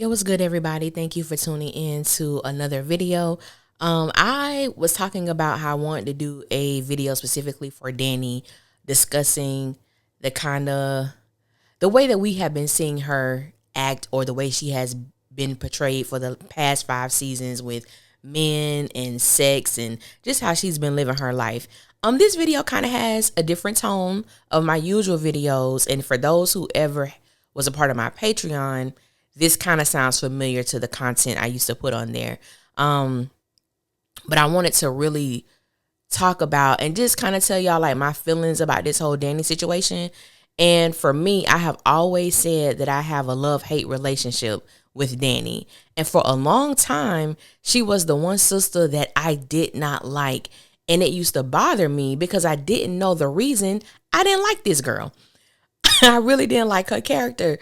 Yo, what's good, everybody? Thank you for tuning in to another video. I was talking about how I wanted to do a video specifically for Danni, discussing the the way that we have been seeing her act, or the way she has been portrayed for the past 5 seasons with men and sex, and just how she's been living her life. This video kind of has a different tone of my usual videos, and for those who ever was a part of my Patreon, this kind of sounds familiar to the content I used to put on there. But I wanted to really talk about and just kind of tell y'all like my feelings about this whole Danni situation. And for me, I have always said that I have a love-hate relationship with Danni. And for a long time, she was the one sister that I did not like. And it used to bother me because I didn't know the reason I didn't like this girl. I really didn't like her character.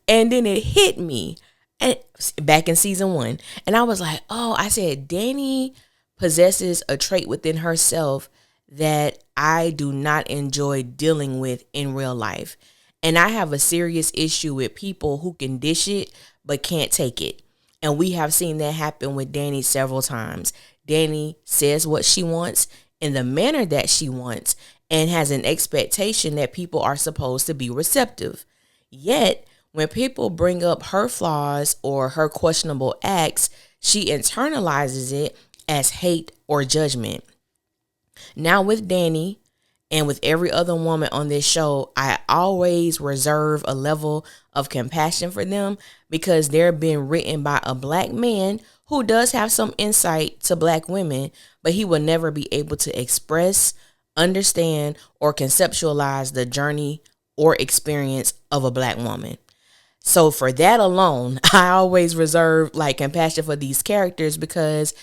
And then it hit me and back in season 1. And I was like, oh, I said, Danni possesses a trait within herself that I do not enjoy dealing with in real life. And I have a serious issue with people who can dish it but can't take it. And we have seen that happen with Danni several times. Danni says what she wants in the manner that she wants and has an expectation that people are supposed to be receptive. Yet, when people bring up her flaws or her questionable acts, she internalizes it as hate or judgment. Now with Danni and with every other woman on this show, I always reserve a level of compassion for them because they're being written by a black man who does have some insight to black women, but he will never be able to express, understand, or conceptualize the journey or experience of a black woman. So for that alone, I always reserve like compassion for these characters because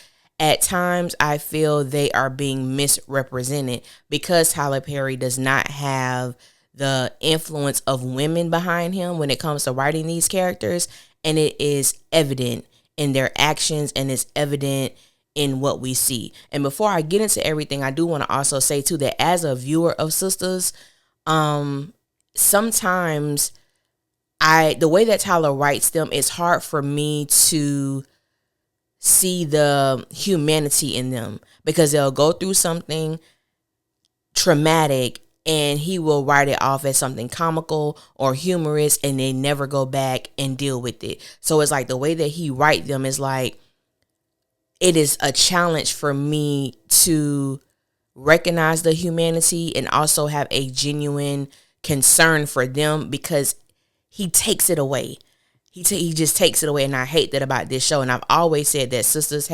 at times I feel they are being misrepresented because Tyler Perry does not have the influence of women behind him when it comes to writing these characters. And it is evident in their actions and it's evident in what we see. And before I get into everything, I do want to also say too that as a viewer of Sistas, sometimes the way that Tyler writes them, it's hard for me to see the humanity in them because they'll go through something traumatic and he will write it off as something comical or humorous and they never go back and deal with it. So it's like the way that he writes them is like, it is a challenge for me to recognize the humanity and also have a genuine concern for them because he takes it away. He just takes it away, and I hate that about this show. And I've always said that Sistas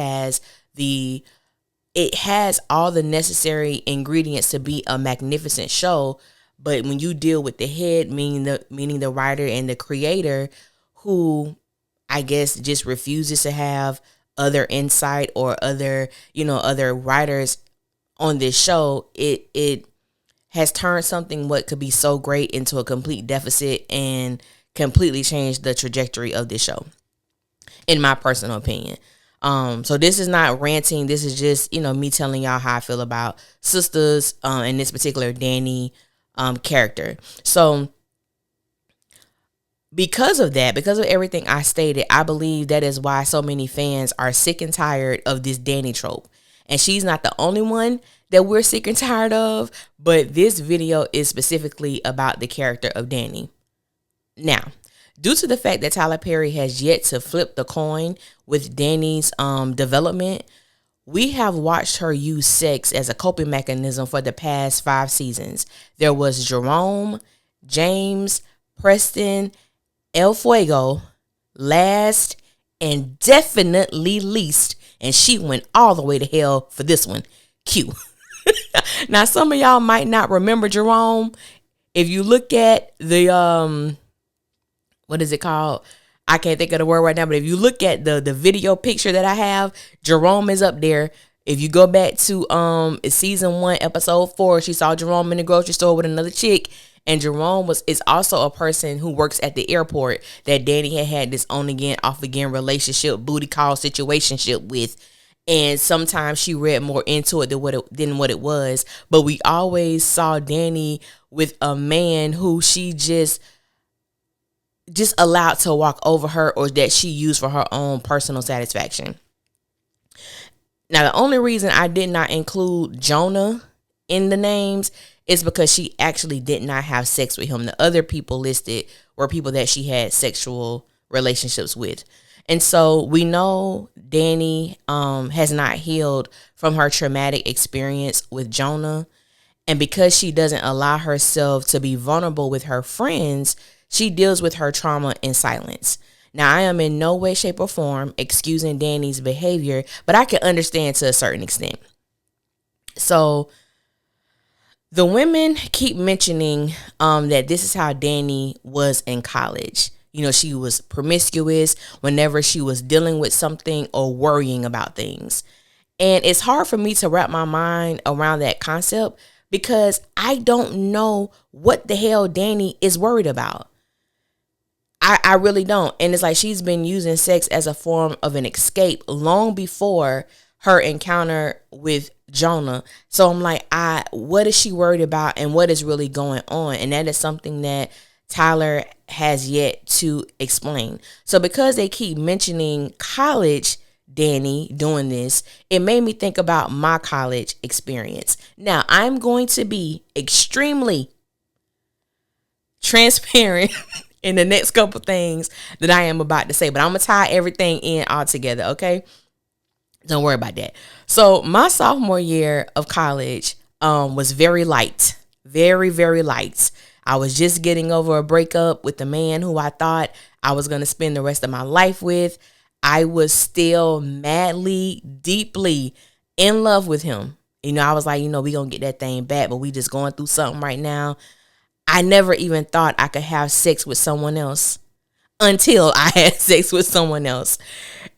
has all the necessary ingredients to be a magnificent show, but when you deal with the head, meaning the writer and the creator, who I guess just refuses to have other insight or other writers on this show, it has turned something what could be so great into a complete deficit and completely changed the trajectory of this show, in my personal opinion. So this is not ranting. This is just, me telling y'all how I feel about Sistas and this particular Danni character. So because of everything I stated, I believe that is why so many fans are sick and tired of this Danni trope. And she's not the only one that we're sick and tired of, but this video is specifically about the character of Danni. Now, due to the fact that Tyler Perry has yet to flip the coin with Danni's development, we have watched her use sex as a coping mechanism for the past 5 seasons. There was Jerome, James, Preston, El Fuego, last and definitely least, and she went all the way to hell for this one, Q. Now, some of y'all might not remember Jerome. If you look at the what is it called? I can't think of the word right now, but if you look at the video picture that I have, Jerome is up there. If you go back to season 1, episode 4, she saw Jerome in the grocery store with another chick, and Jerome is also a person who works at the airport that Danni had this on again, off again relationship, booty call situationship with. And sometimes she read more into it than what it was. But we always saw Danni with a man who she just just allowed to walk over her or that she used for her own personal satisfaction. Now, the only reason I did not include Jonah in the names is because she actually did not have sex with him. The other people listed were people that she had sexual relationships with. And so we know Danni has not healed from her traumatic experience with Jonah. And because she doesn't allow herself to be vulnerable with her friends, she deals with her trauma in silence. Now, I am in no way, shape, or form excusing Danni's behavior, but I can understand to a certain extent. So the women keep mentioning that this is how Danni was in college. You know, she was promiscuous whenever she was dealing with something or worrying about things. And it's hard for me to wrap my mind around that concept because I don't know what the hell Danni is worried about. I really don't. And it's like she's been using sex as a form of an escape long before her encounter with Jonah. So I'm like, what is she worried about and what is really going on? And that is something that Tyler has yet to explain. So because they keep mentioning college Danni doing this, it made me think about my college experience. Now, I'm going to be extremely transparent in the next couple things that I am about to say, but I'm going to tie everything in all together, okay? Don't worry about that. So my sophomore year of college was very light, very, very light. I was just getting over a breakup with the man who I thought I was going to spend the rest of my life with. I was still madly, deeply in love with him. You know, I was like, you know, we going to get that thing back, but we just going through something right now. I never even thought I could have sex with someone else until I had sex with someone else.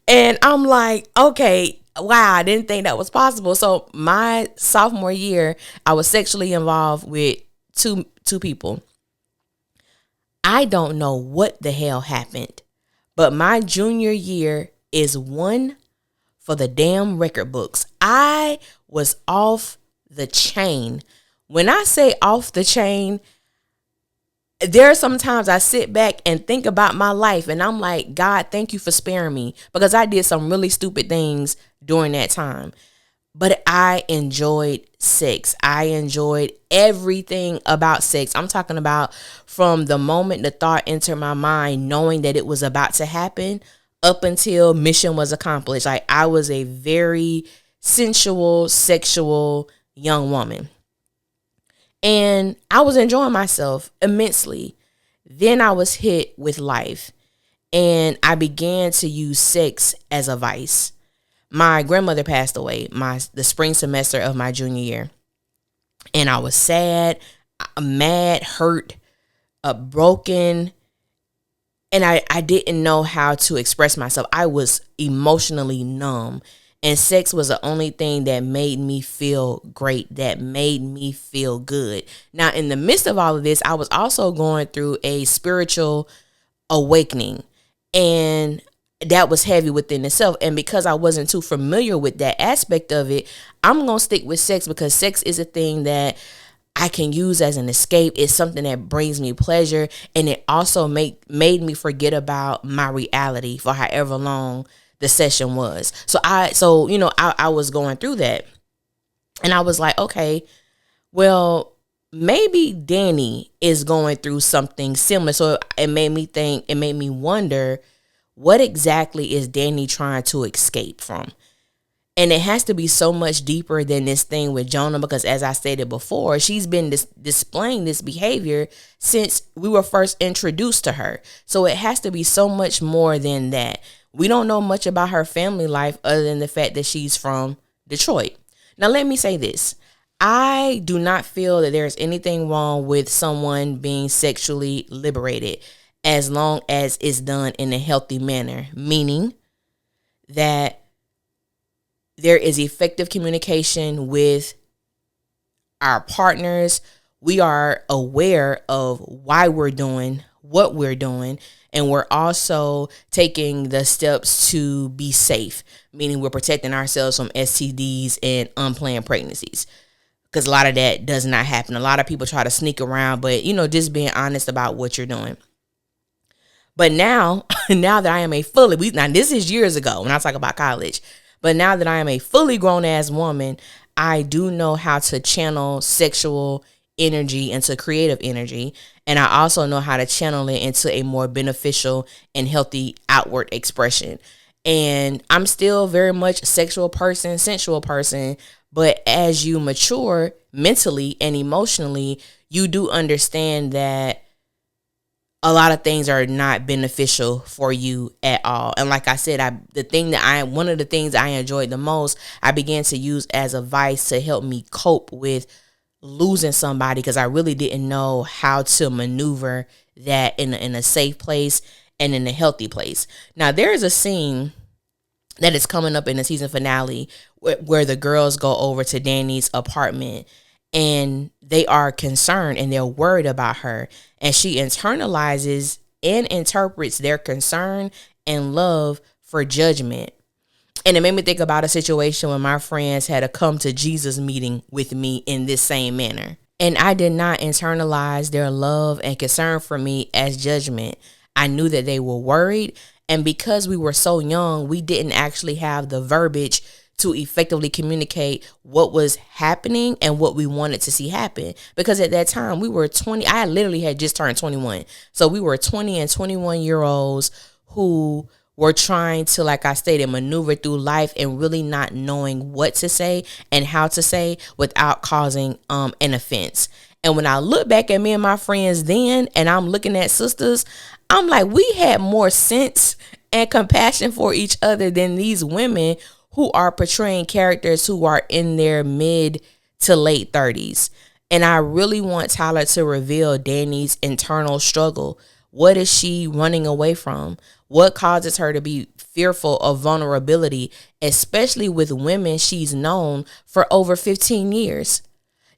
And I'm like, okay, wow, I didn't think that was possible. So my sophomore year, I was sexually involved with two people. I don't know what the hell happened, but my junior year is one for the damn record books. I was off the chain. When I say off the chain, there are some times I sit back and think about my life and I'm like, God, thank you for sparing me because I did some really stupid things during that time. But I enjoyed sex. I enjoyed everything about sex. I'm talking about from the moment the thought entered my mind, knowing that it was about to happen up until mission was accomplished. Like I was a very sensual, sexual young woman. And I was enjoying myself immensely. Then I was hit with life and I began to use sex as a vice. My grandmother passed away the spring semester of my junior year. And I was sad, mad, hurt, broken. And I didn't know how to express myself. I was emotionally numb. And sex was the only thing that made me feel great, that made me feel good. Now, in the midst of all of this, I was also going through a spiritual awakening. And that was heavy within itself. And because I wasn't too familiar with that aspect of it, I'm going to stick with sex because sex is a thing that I can use as an escape. It's something that brings me pleasure. And it also made me forget about my reality for however long the session was. So I was going through that and I was like, okay, well, maybe Danni is going through something similar. So it made me wonder, what exactly is Danni trying to escape from? And it has to be so much deeper than this thing with Jonah, because as I stated before, she's been displaying this behavior since we were first introduced to her. So it has to be so much more than that. We don't know much about her family life other than the fact that she's from Detroit. Now, let me say this. I do not feel that there's anything wrong with someone being sexually liberated as long as it's done in a healthy manner, meaning that there is effective communication with our partners. We are aware of why we're doing what we're doing, and we're also taking the steps to be safe, meaning we're protecting ourselves from STDs and unplanned pregnancies, because a lot of that does not happen. A lot of people try to sneak around, but just being honest about what you're doing. But now, now that I am a fully, now this is years ago when I talk about college, but now that I am a fully grown ass woman, I do know how to channel sexual energy into creative energy. And I also know how to channel it into a more beneficial and healthy outward expression. And I'm still very much sexual person, sensual person. But as you mature mentally and emotionally, you do understand that a lot of things are not beneficial for you at all. And like I said, one of the things I enjoyed the most, I began to use as advice to help me cope with losing somebody, because I really didn't know how to maneuver that in a safe place and in a healthy place. Now, there is a scene that is coming up in the season finale where the girls go over to Danni's apartment and they are concerned and they're worried about her. And she internalizes and interprets their concern and love for judgment. And it made me think about a situation when my friends had a come to Jesus meeting with me in this same manner. And I did not internalize their love and concern for me as judgment. I knew that they were worried. And because we were so young, we didn't actually have the verbiage to effectively communicate what was happening and what we wanted to see happen. Because at that time, we were 20. I literally had just turned 21. So we were 20 and 21-year-olds who were trying to, like I stated, maneuver through life and really not knowing what to say and how to say without causing an offense. And when I look back at me and my friends then, and I'm looking at sisters, I'm like, we had more sense and compassion for each other than these women who are portraying characters who are in their mid to late 30s. And I really want Tyler to reveal Danni's internal struggle. What is she running away from? What causes her to be fearful of vulnerability, especially with women she's known for over 15 years?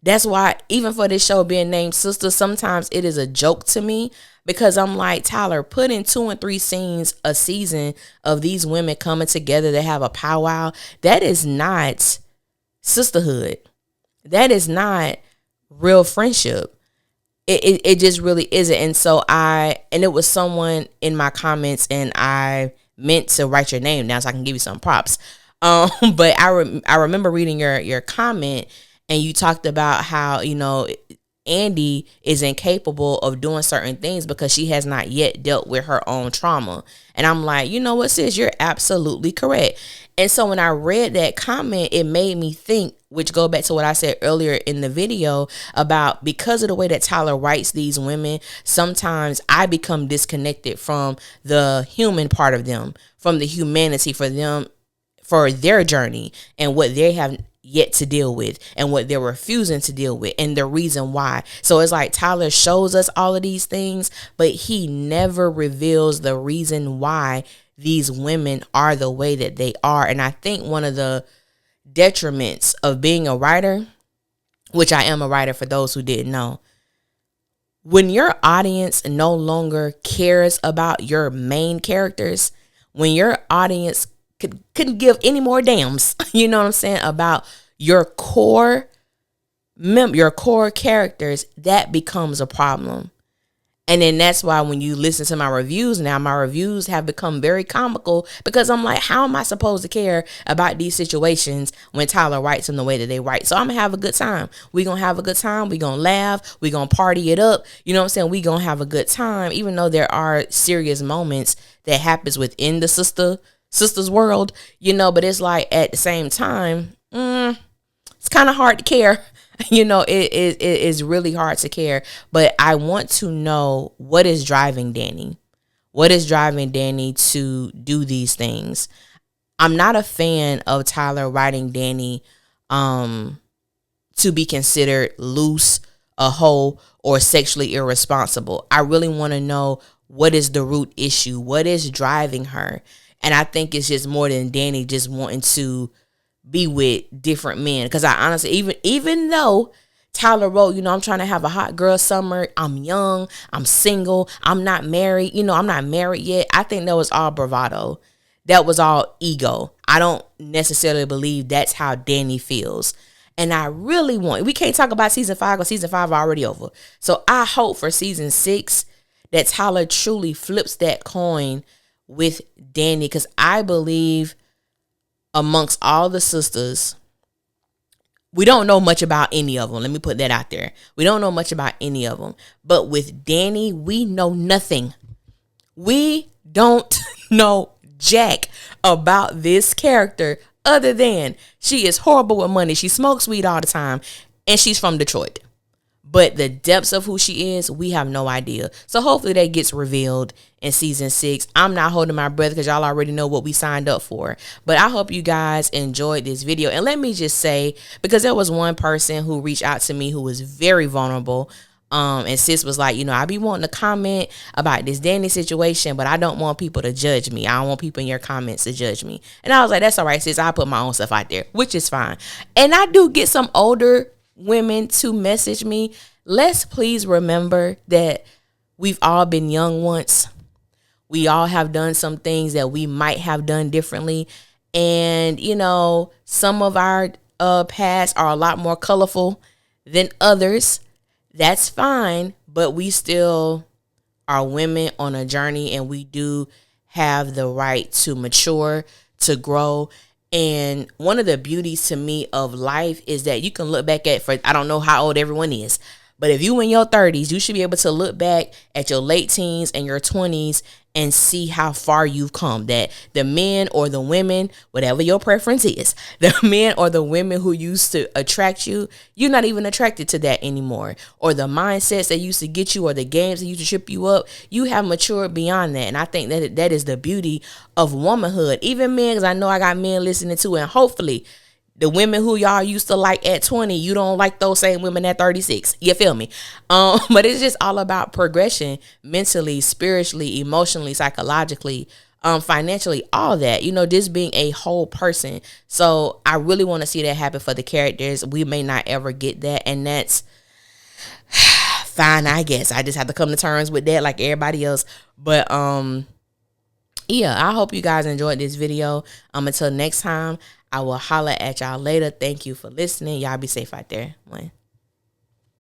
That's why even for this show being named Sistas, sometimes it is a joke to me, because I'm like, Tyler, put in 2 and 3 scenes a season of these women coming together to have a powwow. That is not sisterhood. That is not real friendship. It just really isn't. And so it was someone in my comments, and I meant to write your name down so I can give you some props. But I remember reading your comment, and you talked about how, Andy is incapable of doing certain things because she has not yet dealt with her own trauma. And I'm like, you know what, sis, you're absolutely correct. And so when I read that comment, it made me think, which go back to what I said earlier in the video about, because of the way that Tyler writes these women, sometimes I become disconnected from the human part of them, from the humanity for them, for their journey and what they have yet to deal with and what they're refusing to deal with and the reason why. So it's like Tyler shows us all of these things, but he never reveals the reason why these women are the way that they are. And I think one of the detriments of being a writer, which I am a writer for those who didn't know, when your audience no longer cares about your main characters, when your audience couldn't give any more damns, you know what I'm saying, about your core characters, that becomes a problem. And then that's why when you listen to my reviews now, my reviews have become very comical, because I'm like, how am I supposed to care about these situations when Tyler writes them the way that they write? So I'm going to have a good time. We're going to have a good time. We're going to laugh. We're going to party it up. You know what I'm saying? We're going to have a good time, even though there are serious moments that happens within the sister's world, but it's like at the same time, it's kind of hard to care. It is really hard to care. But I want to know what is driving Danni. What is driving Danni to do these things? I'm not a fan of Tyler writing Danni to be considered loose, a hoe, or sexually irresponsible. I really want to know, what is the root issue? What is driving her? And I think it's just more than Danni just wanting to be with different men. Because I honestly, even though Tyler wrote, I'm trying to have a hot girl summer, I'm young, I'm single, I'm not married, I'm not married yet, I think that was all bravado. That was all ego. I don't necessarily believe that's how Danni feels. And I really we can't talk about season 5 because season 5 already over. So I hope for season 6 that Tyler truly flips that coin with Danni, because I believe amongst all the sisters, we don't know much about any of them. Let me put that out there. We don't know much about any of them. But with Danni, we know nothing. We don't know jack about this character other than she is horrible with money. She smokes weed all the time, and she's from Detroit. But the depths of who she is, we have no idea. So hopefully that gets revealed in season 6. I'm not holding my breath because y'all already know what we signed up for. But I hope you guys enjoyed this video. And let me just say, because there was one person who reached out to me who was very vulnerable. And sis was like, I be wanting to comment about this Danni situation, but I don't want people to judge me. I don't want people in your comments to judge me. And I was like, that's all right, sis. I'll put my own stuff out there, which is fine. And I do get some older women to message me. Let's please remember that we've all been young once. We all have done some things that we might have done differently. And, some of our past are a lot more colorful than others. That's fine, but we still are women on a journey, and we do have the right to mature, to grow. And one of the beauties to me of life is that you can look back at, I don't know how old everyone is, but if you in your 30s, you should be able to look back at your late teens and your 20s and see how far you've come. That the men or the women, whatever your preference is, the men or the women who used to attract you, you're not even attracted to that anymore. Or the mindsets that used to get you, or the games that used to trip you up, you have matured beyond that. And I think that is the beauty of womanhood. Even men, because I know I got men listening too, and hopefully the women who y'all used to like at 20, you don't like those same women at 36. You feel me? But it's just all about progression, mentally, spiritually, emotionally, psychologically, financially, all that. Just being a whole person. So I really want to see that happen for the characters. We may not ever get that, and that's fine, I guess. I just have to come to terms with that like everybody else. But yeah, I hope you guys enjoyed this video. Until next time, I will holler at y'all later. Thank you for listening. Y'all be safe out there. One.